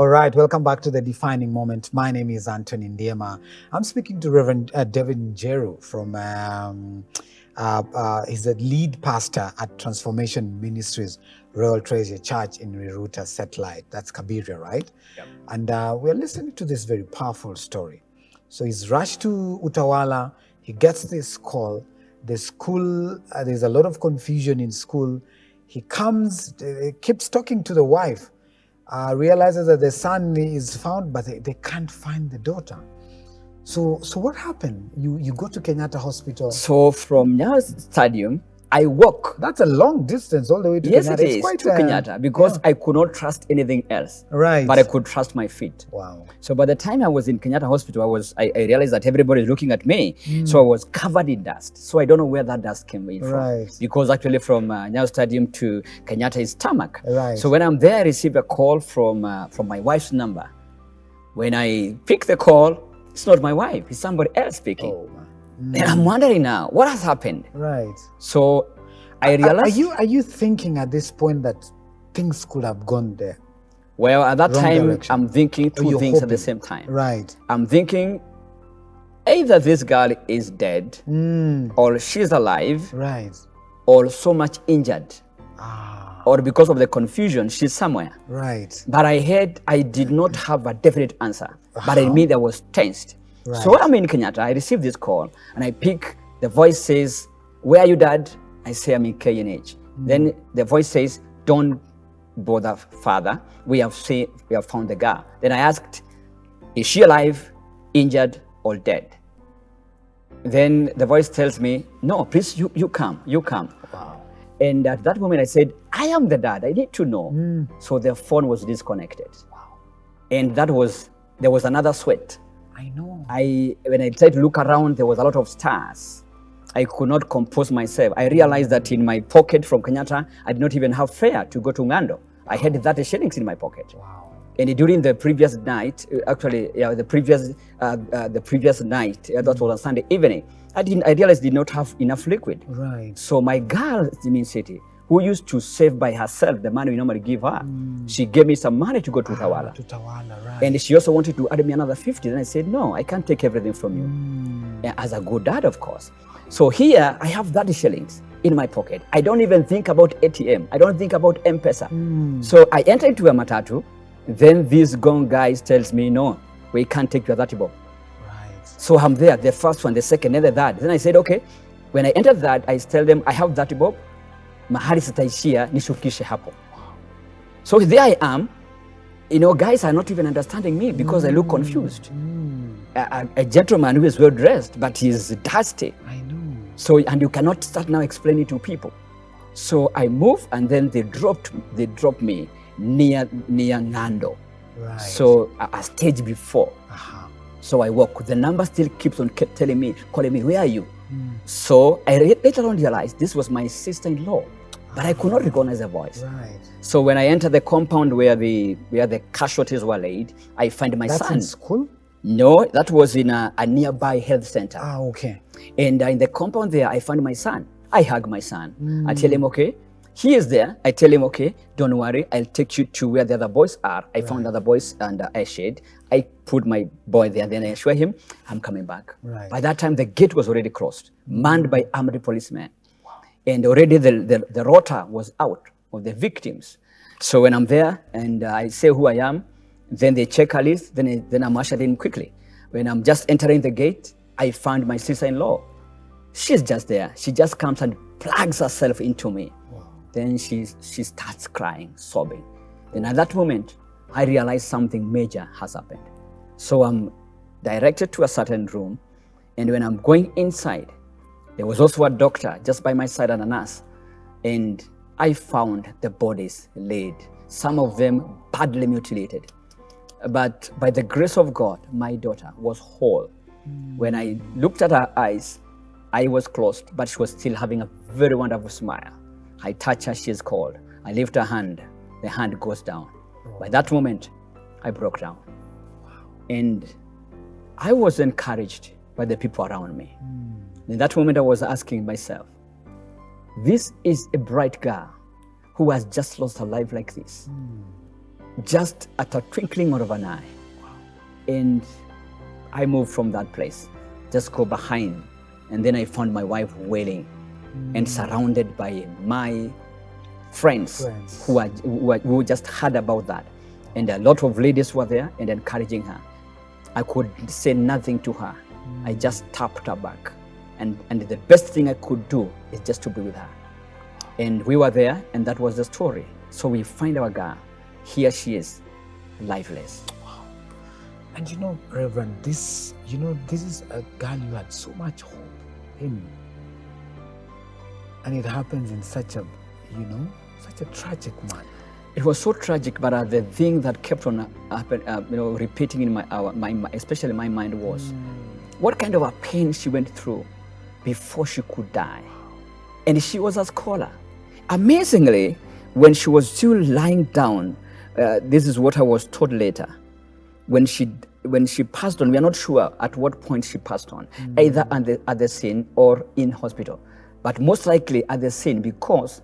All right, welcome back to the Defining Moment. My name is Anthony Ndiema. I'm speaking to Reverend David Njeru from, he's the lead pastor at Transformation Ministries Royal Treasure Church in Riruta Satellite. That's Kabiria, right? Yep. And we're listening to this very powerful story. So he's rushed to Utawala. He gets this call. The school, there's a lot of confusion in school. He comes, keeps talking to the wife. Realizes that the son is found, but they can't find the daughter. So what happened? You go to Kenyatta Hospital. So from Nyayo Stadium, I walk. That's a long distance all the way to Yes, Kenyatta. it is, to Kenyatta, because I could not trust anything else. Right. But I could trust my feet. Wow. So by the time I was in Kenyatta Hospital, I realized that everybody is looking at me. So I was covered in dust. So I don't know where that dust came in from. Right. Because actually from Nyayo Stadium to Kenyatta is tarmac. Right. So when I'm there, I receive a call from my wife's number. When I pick the call, it's not my wife, it's somebody else speaking. Oh, man. And I'm wondering now, what has happened? Right. So I realized... Are you thinking at this point that things could have gone there? Well, at that Wrong time, direction. I'm thinking two you're things at hoping. the same time. Right. I'm thinking either this girl is dead, or she's alive, Right. or so much injured, Ah. or because of the confusion, she's somewhere. Right. But I did not have a definite answer. But in me, that was tensed. Right. So I'm in Kenyatta, I received this call, and I pick, the voice says, "Where are you, Dad?" I say, "I'm in KNH. Then the voice says, "Don't bother, Father. We have found the girl." Then I asked, "Is she alive, injured, or dead?" Then the voice tells me, "No, please, you come. Wow. And at that moment I said, "I am the dad, I need to know." So the phone was disconnected. Wow. And there was another sweat. I know. When I tried to look around, there was a lot of stars. I could not compose myself. I realized that in my pocket from Kenyatta, I did not even have fare to go to Ngando. I had 30 shillings in my pocket. Wow. And during the previous night, the previous night, that was a Sunday evening, I realized I did not have enough liquid. Right. So my girl, Jimin City, who used to save by herself the money we normally give her, she gave me some money to go to Utawala. To Utawala, right. And she also wanted to add me another 50. And I said, "No, I can't take everything from you." Yeah, as a good dad, of course. So here I have 30 shillings in my pocket. I don't even think about ATM. I don't think about M-Pesa. So I enter into a matatu. Then this gong guy tells me, "No, we can't take your 30 bob." Right. So I'm there, the first one, the second, and the third. Then I said, "Okay." When I entered that, I tell them, "I have 30 bob. Mahali sitaishia nishukishe hapo." So there I am. Guys are not even understanding me because I look confused. A gentleman who is well dressed, but he's dusty. I know. So, and you cannot start now explaining to people. So I move, and then they dropped me near Ngando. Right. So a stage before. Uh-huh. So I walk. The number still keeps on calling me, "Where are you?" So I later on realized this was my sister-in-law, but I could not recognize the voice. Right. So when I enter the compound where the casualties were laid, I find my That's son. in school? No, that was in a nearby health center. Ah, okay. And in the compound there, I find my son. I hug my son. I tell him, "Okay." He is there. I tell him, "Okay, don't worry. I'll take you to where the other boys are." I found other boys under a shade. I put my boy there. Then I assure him, "I'm coming back." Right. By that time, the gate was already closed, manned by armed policemen. And already the rota was out of the victims. So when I'm there and I say who I am, then they check a list, then I'm ushered in quickly. When I'm just entering the gate, I find my sister-in-law. She's just there. She just comes and plugs herself into me. Wow. Then she starts crying, sobbing. Then at that moment, I realize something major has happened. So I'm directed to a certain room, and when I'm going inside, there was also a doctor just by my side and a nurse. And I found the bodies laid, some of them badly mutilated. But by the grace of God, my daughter was whole. When I looked at her eyes, I was closed, but she was still having a very wonderful smile. I touch her, she is cold. I lift her hand, the hand goes down. By that moment, I broke down. And I was encouraged by the people around me. In that moment, I was asking myself, this is a bright girl who has just lost her life like this. just at a twinkling of an eye. And I moved from that place, just go behind. And then I found my wife wailing and surrounded by my friends. Who just heard about that. And a lot of ladies were there and encouraging her. I could say nothing to her. I just tapped her back. And the best thing I could do is just to be with her. And we were there, and that was the story. So we find our girl. Here she is, lifeless. Wow. And you know, Reverend, this is a girl you had so much hope in. And it happens in such a tragic manner. It was so tragic, but the thing that kept on repeating in especially my mind was what kind of a pain she went through before she could die. And she was a scholar. Amazingly, when she was still lying down, this is what I was told later. When she passed on, we are not sure at what point she passed on, either at the scene or in hospital, but most likely at the scene, because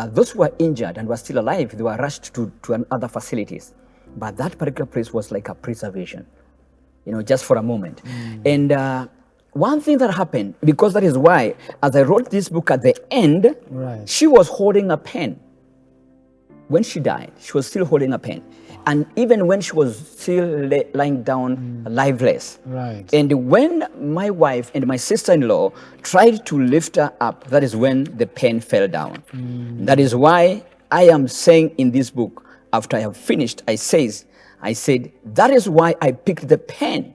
those who were injured and were still alive, they were rushed to other facilities. But that particular place was like a preservation, just for a moment. And one thing that happened, because that is why, as I wrote this book at the end, she was holding a pen. When she died, she was still holding a pen. And even when she was still lying down lifeless. And when my wife and my sister-in-law tried to lift her up, that is when the pen fell down. That is why I am saying in this book, after I have finished, I said, that is why I picked the pen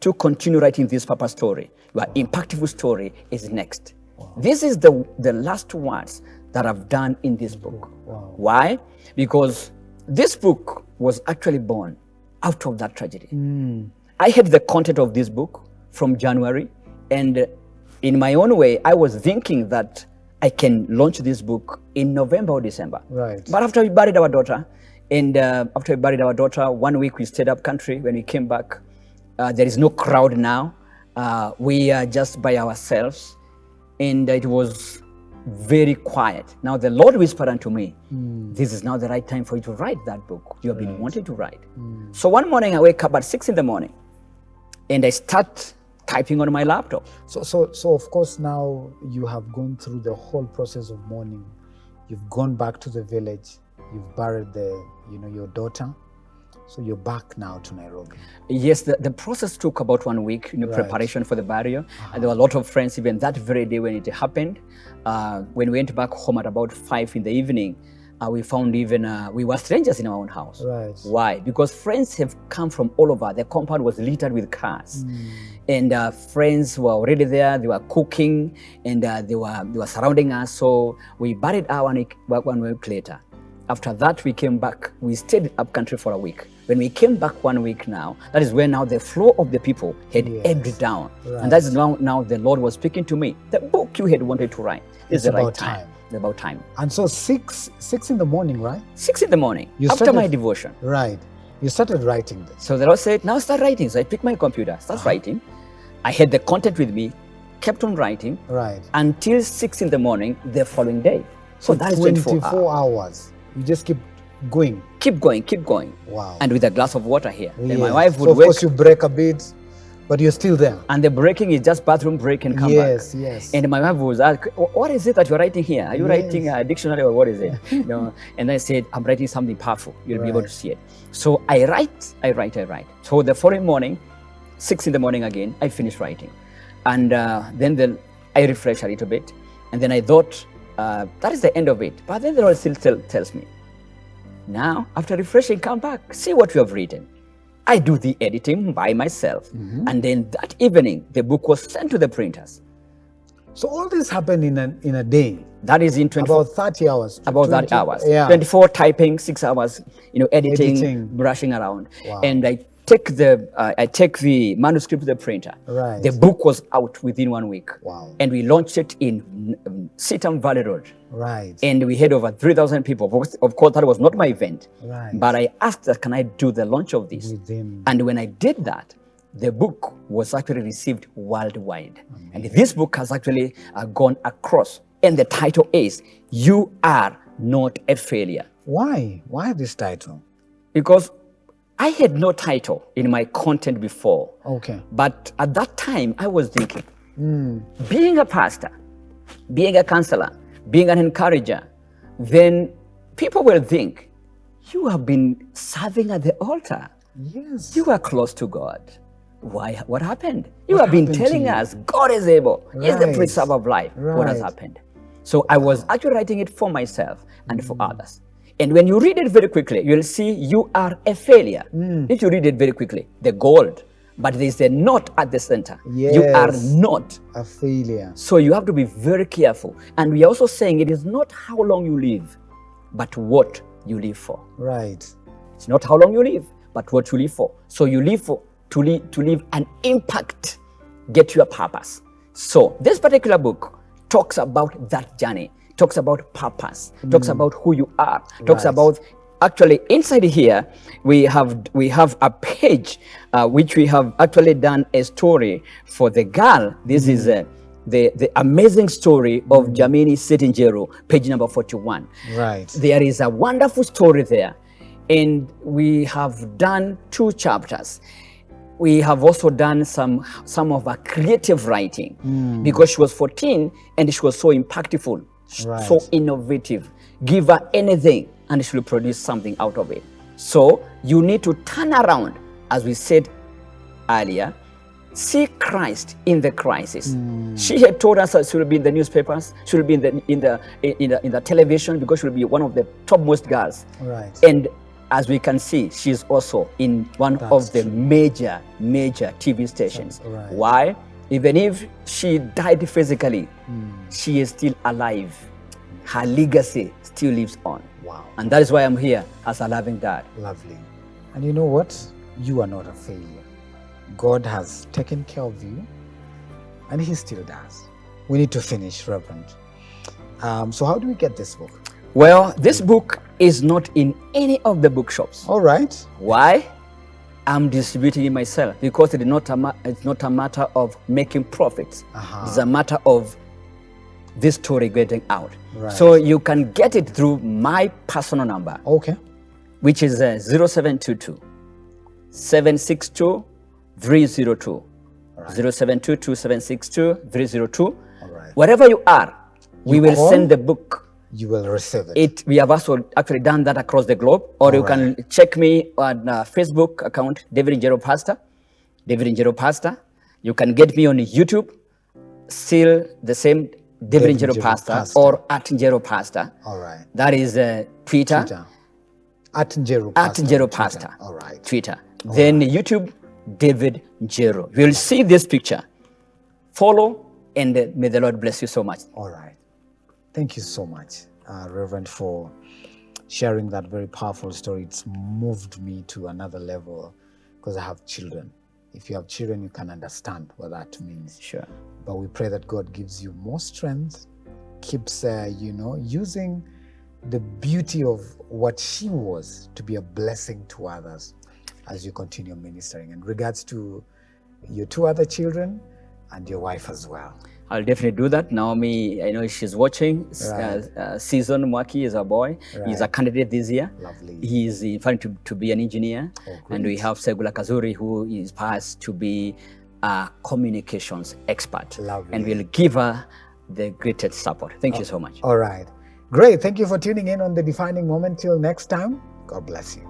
to continue writing this Papa story. Your impactful story is next. This is the last words that I've done in this book. Why? Because this book was actually born out of that tragedy. I had the content of this book from January, and in my own way, I was thinking that I can launch this book in November or December. But after we buried our daughter, 1 week we stayed up country. When we came back, there is no crowd now. We are just by ourselves, and it was very quiet. Now the Lord whispered unto me, this is now the right time for you to write that book you have been wanting to write. So one morning I wake up at 6 in the morning and I start typing on my laptop. So of course now you have gone through the whole process of mourning. You've gone back to the village. You've buried your daughter. So you're back now to Nairobi. Yes, the process took about 1 week, preparation for the burial. And there were a lot of friends even that very day when it happened. When we went back home at about 5 in the evening, we found we were strangers in our own house. Why? Because friends have come from all over. The compound was littered with cars. And friends were already there. They were cooking and they were surrounding us. So we buried her 1 week later. After that, we came back. We stayed up country for a week. When we came back 1 week now, that is when now the flow of the people had ebbed down. And that's now the Lord was speaking to me. The book you had wanted to write is the right time. It's about time. And so 6 in the morning, right? 6 in the morning, after my devotion. You started writing this. So the Lord said, now start writing. So I picked my computer, start writing. I had the content with me, kept on writing. Until 6 in the morning the following day. So that is 24 hours. You just keep going. Keep going. Wow. And with a glass of water here. Then my wife would of course you break a bit, but you're still there. And the breaking is just bathroom break and come back. Yes. And my wife was ask, what is it that you're writing here? Are you writing a dictionary or what is it? And I said, I'm writing something powerful. You'll be able to see it. So I write. So the following morning, 6 in the morning again, I finished writing. And then I refreshed a little bit. And then I thought, that is the end of it. But then the Lord still tells me, now, after refreshing, come back, see what you have written. I do the editing by myself. And then that evening, the book was sent to the printers. So all this happened in a day? That is in 24. About 30 hours? About 30 hours. 24 typing, 6 hours, editing, brushing around. Wow. And I take the manuscript to the printer. The book was out within 1 week. Wow. And we launched it in Sitam Valley Road. And we had over 3,000 people. Of course, that was not my event. But I asked that, can I do the launch of this? And when I did that, the book was actually received worldwide. And this book has actually gone across. And the title is, You Are Not a Failure. Why? Why this title? Because I had no title in my content before. Okay. But at that time, I was thinking, being a pastor, being a counselor, being an encourager, then people will think, you have been serving at the altar. Yes. You are close to God. Why? What happened? You What have been happened to telling you? us God is able. He's the Right. preserver of life. What has Right. happened? So I was actually writing it for myself and for others. And when you read it very quickly, you'll see you are a failure. If you read it very quickly, the gold, but there's a not at the center. You are Yes. not. A failure. So you have to be very careful. And we are also saying it is not how long you live, but what you live for. Right. It's not how long you live, but what you live for. So you live for to leave an impact, get your purpose. So this particular book talks about that journey, talks about purpose, talks about who you are, talks Right. about actually inside here we have a page which we have actually done a story for the girl. This is the amazing story of Jamini Sitinjeru, page number 41. Right. There is a wonderful story there. And we have done 2 chapters. We have also done some of her creative writing because she was 14 and she was so impactful, Right. so innovative. Give her anything and she will produce something out of it. So you need to turn around, as we said earlier, see Christ in the crisis. She had told us that she will be in the newspapers, she will be in the television because she will be one of the topmost girls. Right. And as we can see, she's also in one That's of the true. major TV stations. Right. Why? Even if she died physically, she is still alive. Her legacy still lives on. Wow. And that is why I'm here as a loving dad. Lovely. And you know what? You are not a failure. God has taken care of you, and He still does. We need to finish, Reverend. So how do we get this book? Well, this book is not in any of the bookshops. All right. Why? I'm distributing it myself because it's not a matter of making profits. It's a matter of this story getting out. Right. So you can get it through my personal number, Okay. which is 0722 762 302. 0722 762 302. All right. Wherever you are, we You will call? send the book. You will receive it. We have also actually done that across the globe, or you can check me on Facebook account, David Njero Pastor. David Njero Pastor. You can get me on YouTube, still the same David Njero Pastor, or at Njero Pastor. All right. That is Twitter. At Njero At Pastor. Njero Twitter. Pastor. All right. Twitter. Then YouTube, David Njero. You will see this picture. Follow, and may the Lord bless you so much. All right. Thank you so much, Reverend, for sharing that very powerful story. It's moved me to another level because I have children. If you have children, you can understand what that means. Sure. But we pray that God gives you more strength, keeps, using the beauty of what she was to be a blessing to others as you continue ministering. In regards to your 2 other children and your wife as well. I'll definitely do that. Naomi, I know she's watching. Right. Season Mwaki is a boy. He's a candidate this year. Lovely. He is in fact to be an engineer. And we great. have Segula Kazuri, who is passed to be a communications expert. Lovely. And we'll give her the greatest support. Thank you so much. All right. Great. Thank you for tuning in on The Defining Moment. Till next time, God bless you.